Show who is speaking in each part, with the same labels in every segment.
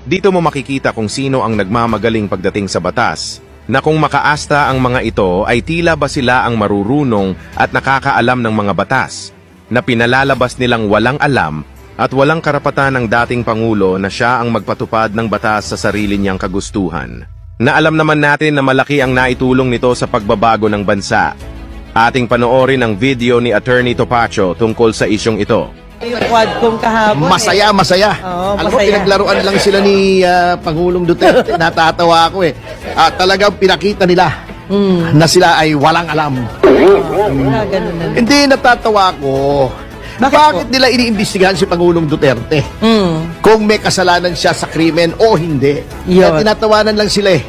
Speaker 1: Dito mo makikita kung sino ang nagmamagaling pagdating sa batas, na kung makaasta ang mga ito ay tila ba sila ang marurunong at nakakaalam ng mga batas, na pinalalabas nilang walang alam at walang karapatan ng dating Pangulo na siya ang magpatupad ng batas sa sarili niyang kagustuhan. Na alam naman natin na malaki ang naitulong nito sa pagbabago ng bansa. Ating panoorin ang video ni Attorney Topacio tungkol sa isyong ito.
Speaker 2: Yung Quadcom kahapon.
Speaker 3: Masaya.
Speaker 2: Oo,
Speaker 3: Alam mo, pinaglaruan lang sila ni Pangulong Duterte. Natatawa ako eh. Talagang pinakita nila na sila ay walang alam.
Speaker 2: Ganun na.
Speaker 3: Hindi, natatawa ako. Bakit nila iniimbestigahan si Pangulong Duterte? Kung may kasalanan siya sa krimen o hindi. Kaya tinatawanan lang sila eh.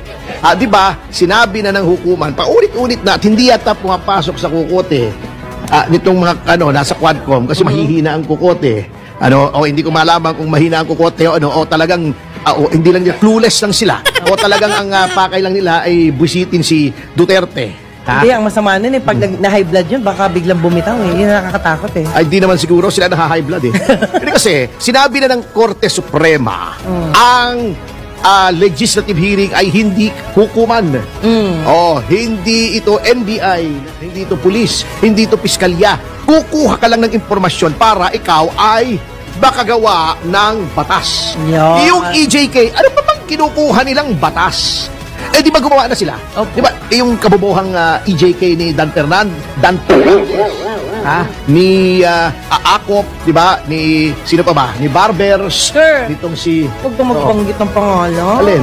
Speaker 3: Di ba, sinabi na ng hukuman, paulit-ulit na at hindi yata pumapasok sa kukote nitong mga nasa Quadcom kasi mahihina ang kukote. Hindi ko malaman kung mahina ang kukote o talagang hindi lang nila, clueless lang sila. O talagang ang pakay lang nila ay busitin si Duterte.
Speaker 2: Hindi, ang masama nun pag na-high blood yun, baka biglang bumitaw Yun ang nakakatakot
Speaker 3: Ay, di naman siguro sila na-high blood Hindi kasi, sinabi na ng Korte Suprema ang legislative hearing ay hindi hukuman. Hindi ito NBI, hindi ito pulis, hindi ito piskalya. Kukuha ka lang ng impormasyon para ikaw ay makagawa ng batas. Yung EJK, ano pa bang kinukuha nilang batas? Di ba gumawa na sila? Di ba yung kabubuhang EJK ni Dan Fernandez, ni Akop, di ba? Ni sino pa ba? Ni Barbers.
Speaker 2: Sure.
Speaker 3: Nitong si
Speaker 2: huwag kang magbanggit ng pangalan.
Speaker 3: Alin?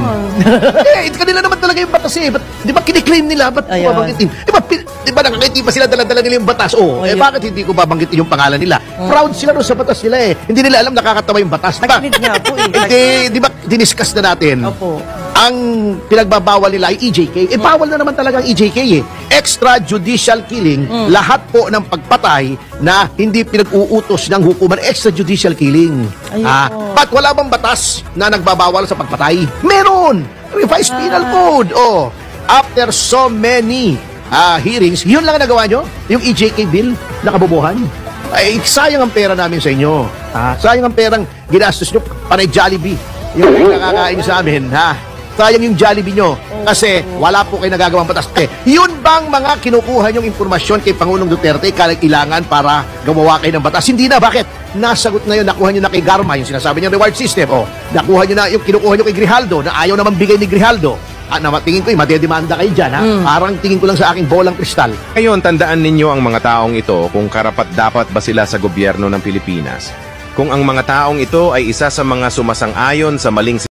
Speaker 3: Kanila naman talaga yung batas di ba kiniklaim nila? Ba't ko babanggitin? Di ba nakakiti pa sila dala-dala nila yung batas? Bakit hindi ko babanggitin yung pangalan nila? Proud sila doon sa batas nila Hindi nila alam nakakatawa yung batas. Di ba? Di ba diniscuss na natin?
Speaker 2: Opo.
Speaker 3: Ang pinagbabawal nila ay EJK. Bawal na naman talaga ang EJK Extrajudicial killing, lahat po ng pagpatay na hindi pinag-uutos ng hukuman, extrajudicial killing. But wala bang batas na nagbabawal sa pagpatay? Meron! Revised Penal Code. After so many hearings, yun lang ang nagawa nyo? Yung EJK bill na kabubuhan? Ay, sayang ang pera namin sa inyo. Sayang ang perang ginastos nyo panay Jollibee. Yung nakakain sa amin, sayang yung Jollibee nyo kasi wala po kayo nagagawang batas. Yun bang mga kinukuha nyong impormasyon kay Pangulong Duterte kailangan para gumawa kayo ng batas? Hindi na. Bakit? Nasagot na yun, nakuha nyo na kay Garma, yung sinasabi niyang reward system. Nakuha nyo na yung kinukuha nyo kay Grijaldo na ayaw naman bigay ni Grijaldo. Tingin ko madedemanda kayo dyan. Parang tingin ko lang sa aking bolang kristal.
Speaker 1: Ngayon, tandaan ninyo ang mga taong ito kung karapat-dapat ba sila sa gobyerno ng Pilipinas. Kung ang mga taong ito ay isa sa mga sumasang-ayon sa maling